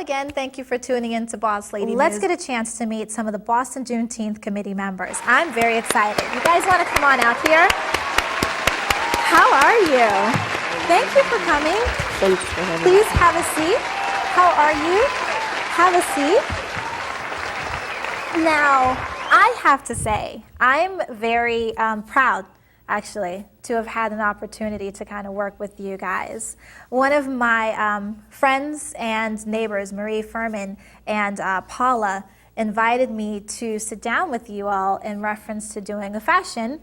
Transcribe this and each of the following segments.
again, thank you for tuning in to Boss Lady Let's News. Get a chance to meet some of the Boston Juneteenth Committee members. I'm very excited. You guys want to come on out here? How are you? Thank you for coming. Thanks for having me. Please have a seat. How are you? Have a seat. Now, I have to say, I'm very proud, actually, to have had an opportunity to kind of work with you guys. One of my friends and neighbors, Marie Furman and Paula, invited me to sit down with you all in reference to doing a fashion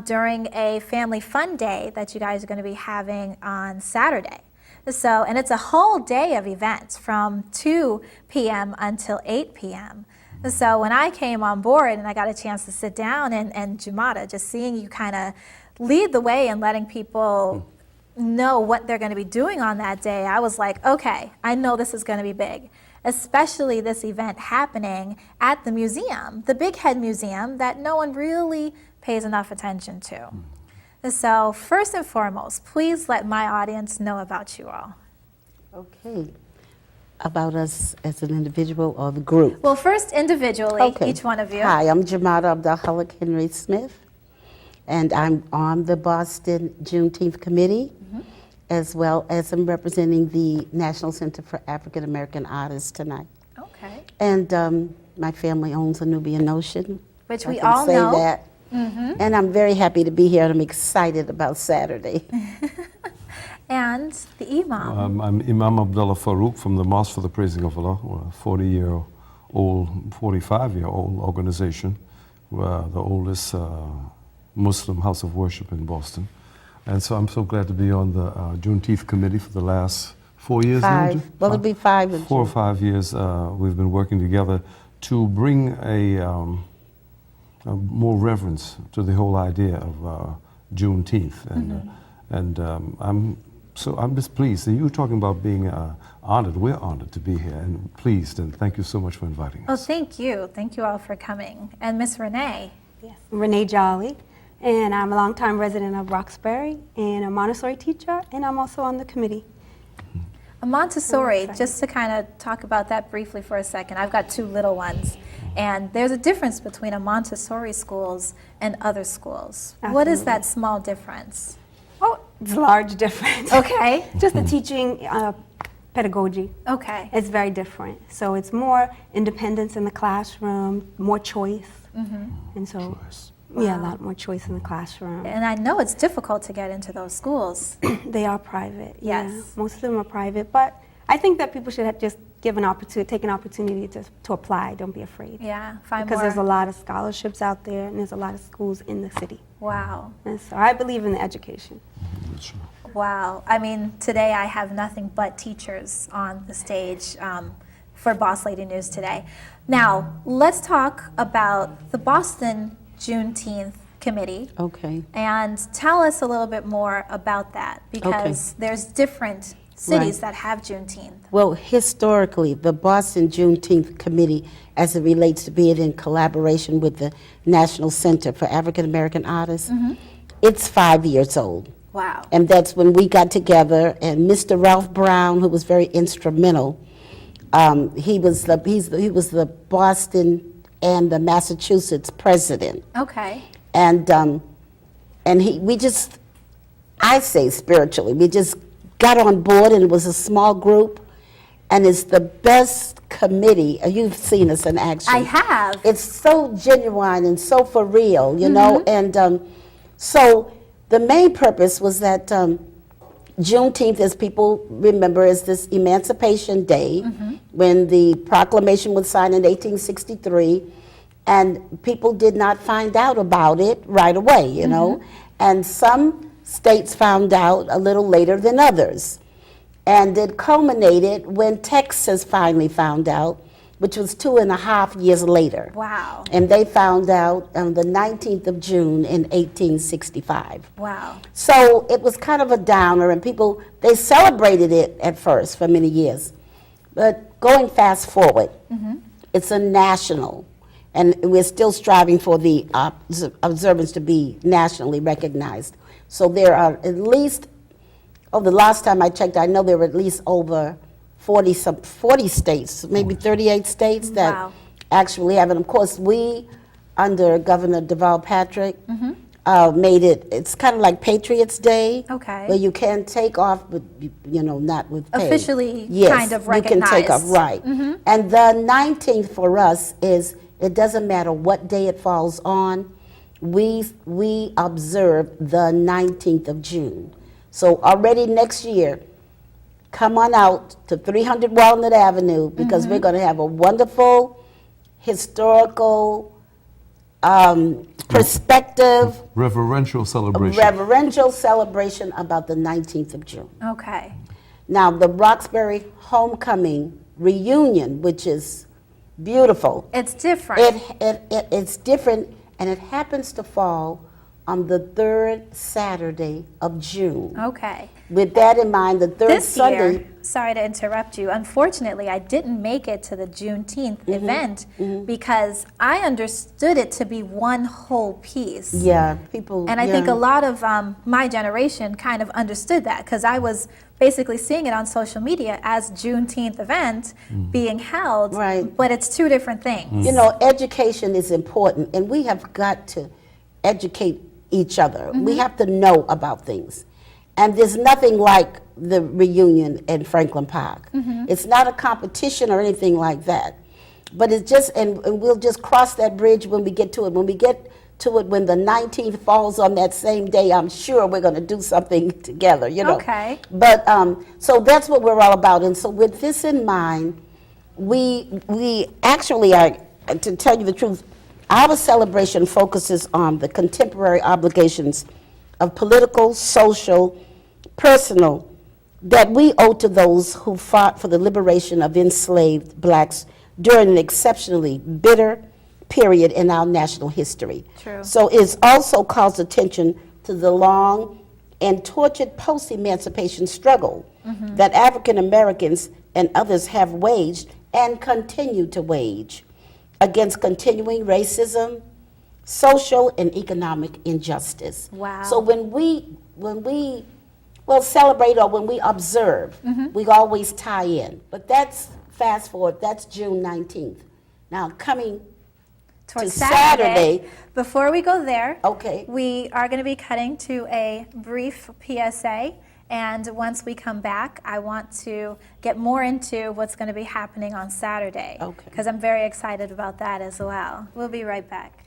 during a family fun day that you guys are going to be having on Saturday. So, and it's a whole day of events from 2 p.m. until 8 p.m. So when I came on board and I got a chance to sit down and Jumata, just seeing you kind of lead the way and letting people know what they're going to be doing on that day, I was like, okay, I know this is going to be big, especially this event happening at the museum, the Big Head Museum that no one really pays enough attention to. So first and foremost, please let my audience know about you all. Okay. About us as an individual or the group? Well, first individually, okay. Each one of you. Hi, I'm Jumata Abdul Henry Smith, and I'm on the Boston Juneteenth Committee, as well as I'm representing the National Center for African American Artists tonight. Okay. And my family owns a Nubian Ocean. Which we all know. I can say that. And I'm very happy to be here, and I'm excited about Saturday. And the Imam. I'm Imam Abdullah Farouk from the Mosque for the Praising of Allah, a 40-year-old, 45-year-old organization. We're the oldest Muslim house of worship in Boston. And so I'm so glad to be on the Juneteenth committee for the last 4 years now. Well, it'll be 5 in 4 or 5 years we've been working together to bring a more reverence to the whole idea of Juneteenth. And I'm just pleased. You were talking about being honored. We're honored to be here and pleased, and thank you so much for inviting us. Oh, thank you. Thank you all for coming. And Miss Renee. Yes, Renee Jolly, and I'm a longtime resident of Roxbury and a Montessori teacher, and I'm also on the committee. A Montessori, just to kind of talk about that briefly for a second. I've got 2 little ones, and there's a difference between a Montessori schools and other schools. Absolutely. What is that small difference? Oh, it's a large difference. Okay. Just the teaching pedagogy. Okay. It's very different. So it's more independence in the classroom, more choice. And so, yeah, a lot more choice in the classroom. And I know it's difficult to get into those schools. They are private. Yes. Yeah. Most of them are private, but I think that people should just give an opportunity, take an opportunity to apply. Don't be afraid. Yeah, find because more. there's a lot of scholarships out there, and there's a lot of schools in the city. Wow. And so I believe in the education. That's right. Wow. I mean, today I have nothing but teachers on the stage for Boss Lady News today. Now, let's talk about the Boston Juneteenth Committee. Okay. And tell us a little bit more about that, because there's different cities that have Juneteenth. Well, historically, the Boston Juneteenth Committee, as it relates to being in collaboration with the National Center for African American Artists, it's 5 years old. Wow. And that's when we got together, and Mr. Ralph Brown, who was very instrumental, he was the Boston and the Massachusetts president. Okay. And we just, I say spiritually, we just got on board, and it was a small group, and it's the best committee. You've seen us in action. I have. It's so genuine and so for real, you know, and so the main purpose was that Juneteenth, as people remember, is this Emancipation Day, when the proclamation was signed in 1863, and people did not find out about it right away, you know, and some states found out a little later than others. And it culminated when Texas finally found out, which was 2.5 years later. Wow. And they found out on the 19th of June in 1865. Wow. So it was kind of a downer, and people, they celebrated it at first for many years. But going fast forward, it's a national, and we're still striving for the observance to be nationally recognized. So there are at least, the last time I checked, I know there were at least over 40 states, maybe 38 states that Wow. actually have it. Of course, we, under Governor Deval Patrick, made it, it's kind of like Patriots Day. Okay. Where you can take off, but, not with pay. Officially Yes, kind of you can take off, recognized. right. And the 19th for us is, it doesn't matter what day it falls on, we observe the 19th of June. So already next year, come on out to 300 Walnut Avenue, because we're going to have a wonderful historical perspective, Reverential celebration. reverential celebration about the 19th of June. Okay. Now, the Roxbury Homecoming Reunion, which is beautiful, It's different. it's different, and it happens to fall on the third Saturday of June. Okay. With that in mind, the third This Sunday. year, sorry to interrupt you, unfortunately, I didn't make it to the Juneteenth event because I understood it to be one whole piece. Yeah, people. And I think yeah. a lot of my generation kind of understood that because I was basically seeing it on social media as Juneteenth event being held, Right. but it's two different things. Education is important, and we have got to educate each other. We have to know about things. And there's nothing like the reunion in Franklin Park. It's not a competition or anything like that. But it's just, and we'll just cross that bridge when we get to it. When we get to it, when the 19th falls on that same day, I'm sure we're going to do something together, Okay. But, so that's what we're all about. And so with this in mind, we actually are, to tell you the truth, our celebration focuses on the contemporary obligations of political, social, personal, that we owe to those who fought for the liberation of enslaved blacks during an exceptionally bitter period in our national history. True. So it also calls attention to the long and tortured post-emancipation struggle that African Americans and others have waged and continue to wage against continuing racism, social and economic injustice. Wow. So when we celebrate or when we observe, we always tie in. But that's, fast forward, that's June 19th. Now coming Towards to Saturday. Before we go there, Okay. we are going to be cutting to a brief PSA. And once we come back, I want to get more into what's going to be happening on Saturday. Okay. Because I'm very excited about that as well. We'll be right back.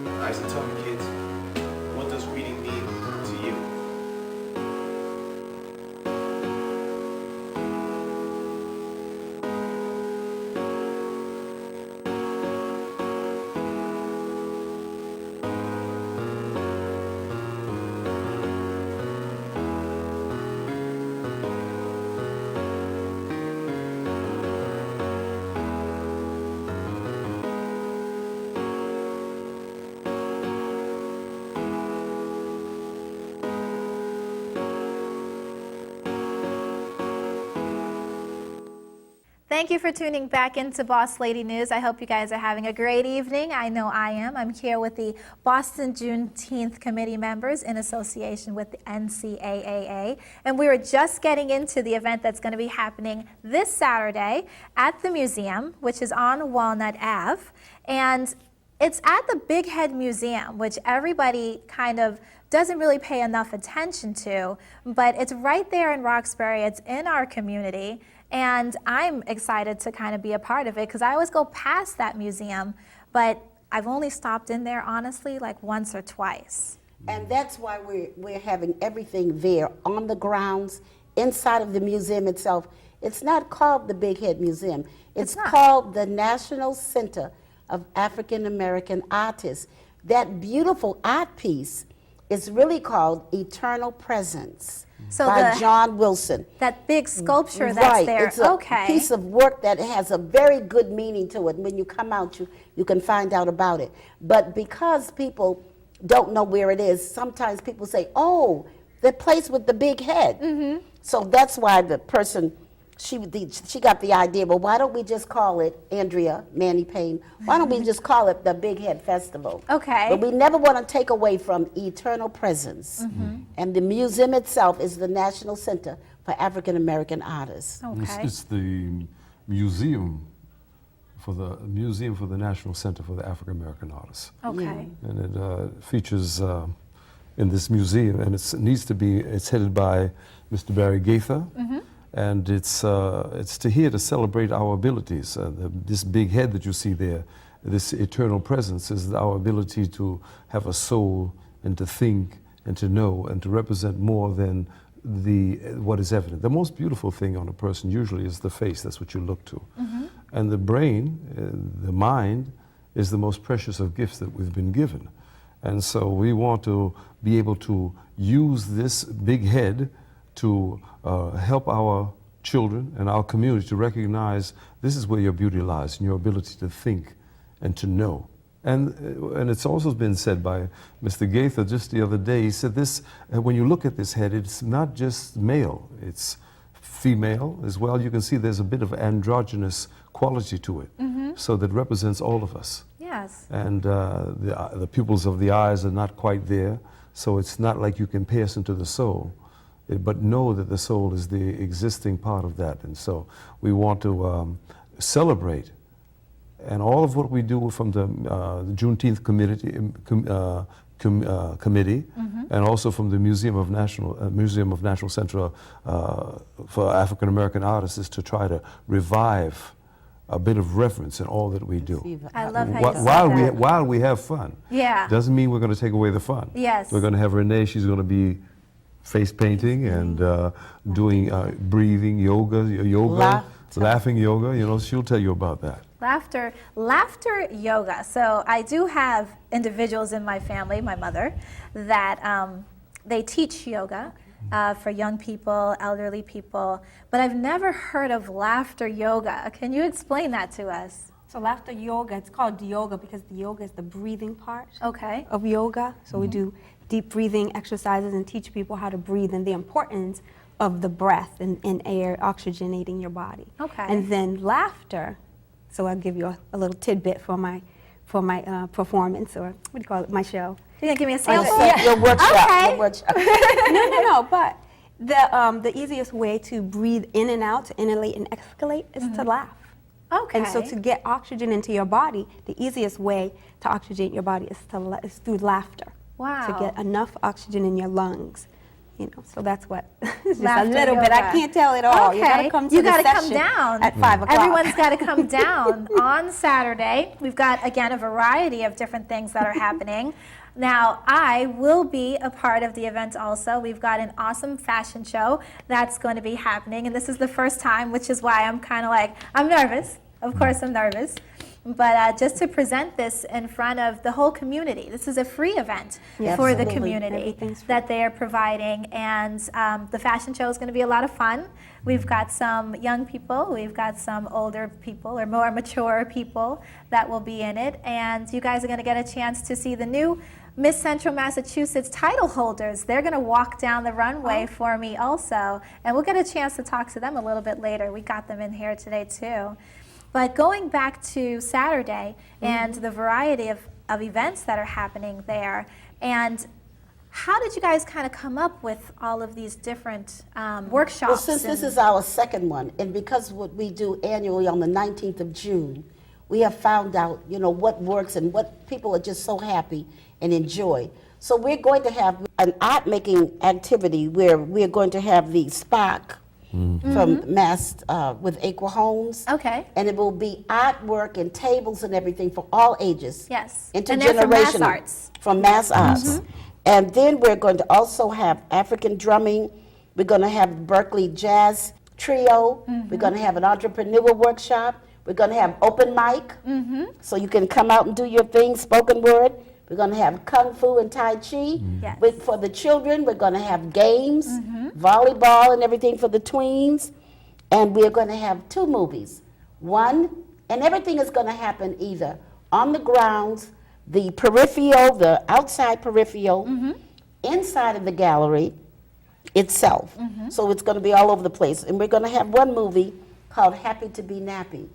Alright, so tell me, kids, what does reading mean to you? Thank you for tuning back into Boss Lady News. I hope you guys are having a great evening. I know I am. I'm here with the Boston Juneteenth Committee members in association with the NCAAA. And we were just getting into the event that's going to be happening this Saturday at the museum, which is on Walnut Ave. And it's at the Big Head Museum, which everybody kind of doesn't really pay enough attention to, but it's right there in Roxbury. It's in our community. And I'm excited to kind of be a part of it because I always go past that museum, but I've only stopped in there, honestly, like once or twice. And that's why we're having everything there on the grounds, inside of the museum itself. It's not called the Big Head Museum. It's not. called the National Center of African American Artists. That beautiful art piece is really called Eternal Presence So by the- John Wilson. That big sculpture that's Right. there. It's a Okay. piece of work that has a very good meaning to it. When you come out, you can find out about it. But because people don't know where it is, sometimes people say, oh, the place with the big head. Mm-hmm. So that's why the person, she got the idea, well, why don't we just call it, Andrea Manny Payne, why don't we just call it the Big Head Festival? Okay. But we never want to take away from Eternal Presence. And the museum itself is the National Center for African American Artists. Okay. It's the museum for the National Center for the African American Artists. Okay. And it features in this museum, and it's headed by Mr. Barry Gaither, and it's here to celebrate our abilities. This big head that you see there, this eternal presence, is our ability to have a soul and to think and to know and to represent more than what is evident. The most beautiful thing on a person usually is the face. That's what you look to. And the brain, the mind, is the most precious of gifts that we've been given. And so we want to be able to use this big head to help our children and our community to recognize this is where your beauty lies, in your ability to think and to know. And it's also been said by Mr. Gaither just the other day. He said this, when you look at this head, it's not just male, it's female as well. You can see there's a bit of androgynous quality to it, so that represents all of us. Yes. And the pupils of the eyes are not quite there, so it's not like you can pierce into the soul, but know that the soul is the existing part of that. And so we want to celebrate, and all of what we do from the Juneteenth committee, and also from the Museum of National Center for African American Artists, is to try to revive a bit of reverence in all that we do. I love how you said that. While we have fun. Yeah. Doesn't mean we're going to take away the fun. Yes. We're going to have Renee, she's going to be face painting and doing breathing yoga, laughing yoga. You know, she'll tell you about that. Laughter yoga. So I do have individuals in my family, my mother, that they teach yoga for young people, elderly people, but I've never heard of laughter yoga. Can you explain that to us? So laughter yoga, it's called yoga because the yoga is the breathing part Okay. of yoga. So we do deep breathing exercises and teach people how to breathe and the importance of the breath and air oxygenating your body. Okay. And then laughter, so I'll give you a little tidbit for my performance, or what do you call it, my show. You gonna give me a sample? Your workshop. Okay. Your workshop. No, but the easiest way to breathe in and out, to inhalate and exhalate, is to laugh. Okay. And so to get oxygen into your body, the easiest way to oxygenate your body is through laughter. Wow. To get enough oxygen in your lungs. You know, so that's what, it's just Laughter a little bit. I yoga. can't tell it all. Okay. You gotta come to You the gotta come session down. at 5 o'clock. Everyone's got to come down on Saturday. We've got, again, a variety of different things that are happening. Now, I will be a part of the event also. We've got an awesome fashion show that's going to be happening, and this is the first time, which is why I'm kind of like, I'm nervous. Of course I'm nervous. But just to present this in front of the whole community. This is a free event Yes, for the absolutely. community Everything's free. that they are providing. And the fashion show is going to be a lot of fun. We've got some young people, we've got some older people or more mature people that will be in it. And you guys are going to get a chance to see the new Miss Central Massachusetts title holders. They're going to walk down the runway for me also. And we'll get a chance to talk to them a little bit later. We got them in here today too. But going back to Saturday and the variety of events that are happening there, and how did you guys kind of come up with all of these different workshops? Well, since this is our second one, and because what we do annually on the 19th of June, we have found out, you know, what works and what people are just so happy and enjoy. So we're going to have an art-making activity where we're going to have the SPOC from Mass with Aqua Homes. Okay. And it will be artwork and tables and everything for all ages. Yes. And they're from Mass Arts. From Mass Arts. And then we're going to also have African drumming. We're going to have Berkeley Jazz trio. We're going to have an entrepreneur workshop. We're going to have open mic, so you can come out and do your thing, spoken word. We're going to have kung fu and tai chi. Yes. For the children, we're going to have games, volleyball and everything for the tweens. And we're going to have 2 movies. One, and everything is going to happen either on the grounds, the peripheral, the outside peripheral, inside of the gallery itself. So it's going to be all over the place. And we're going to have one movie called Happy to be Nappy.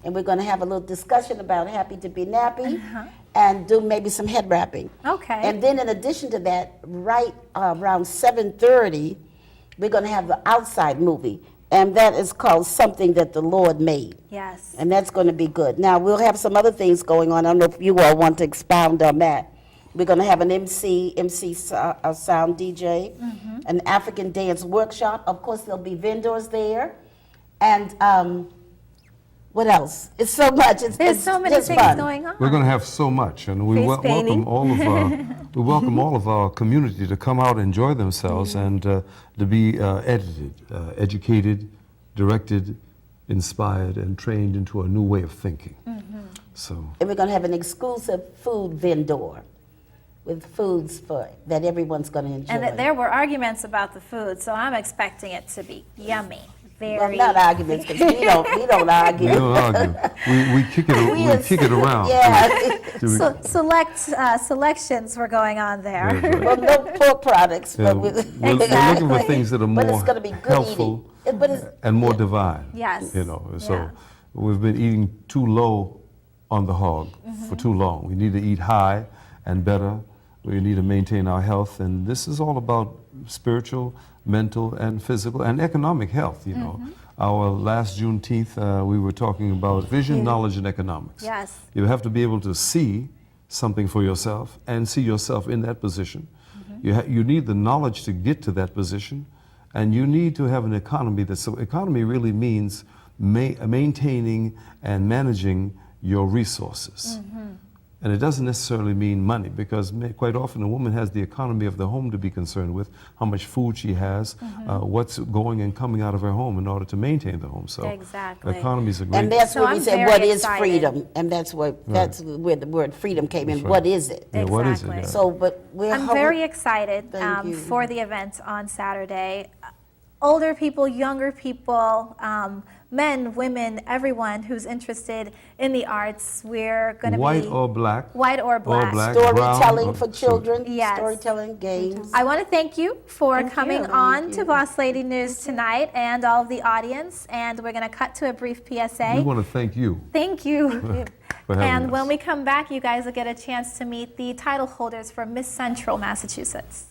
And we're going to have a little discussion about Happy to be Nappy and do maybe some head wrapping. Okay. And then in addition to that, right around 7:30, we're going to have the outside movie. And that is called Something That the Lord Made. Yes. And that's going to be good. Now, we'll have some other things going on. I don't know if you all want to expound on that. We're going to have an a sound DJ, an African dance workshop. Of course, there'll be vendors there. And what else? It's so much. There's so many just things fun. going on. We're going to have so much, and we Face painting. welcome all of our community to come out and enjoy themselves and to be educated, directed, inspired, and trained into a new way of thinking. So. And we're going to have an exclusive food vendor with foods that everyone's going to enjoy. And there were arguments about the food, so I'm expecting it to be yummy. Well, Very. not arguments, because we don't argue. We don't argue. We kick it around. Yeah. So selections were going on there. That's right. Well, no pork products, Yeah, but we're looking for things that are But it's more gonna be good helpful eating. But it's- and more divine. Yes. So Yeah. we've been eating too low on the hog for too long. We need to eat high and better. We need to maintain our health, and this is all about spiritual, mental, and physical, and economic health. Our last Juneteenth, we were talking about vision, knowledge, and economics. Yes. You have to be able to see something for yourself and see yourself in that position. You need the knowledge to get to that position, and you need to have an economy. So economy really means maintaining and managing your resources. And it doesn't necessarily mean money, because quite often a woman has the economy of the home to be concerned with, how much food she has, what's going and coming out of her home in order to maintain the home. So Exactly. economy is a great... And that's So where we I'm said, very what is excited. freedom? And that's where the word freedom came in. That's right. What is it? Yeah, what is it? Exactly. Yeah. So, but we're I'm very excited Thank you. for the event on Saturday. Older people, younger people, men, women, everyone who's interested in the arts. We're going to be White or black? white or black. storytelling brown, for or- children, Yes. storytelling games. I want to thank you for Thank coming you. on to Boss Lady News tonight, and all of the audience. And we're going to cut to a brief PSA. We want to thank you Thank you. for having And us. when we come back, you guys will get a chance to meet the title holders for Miss Central Massachusetts.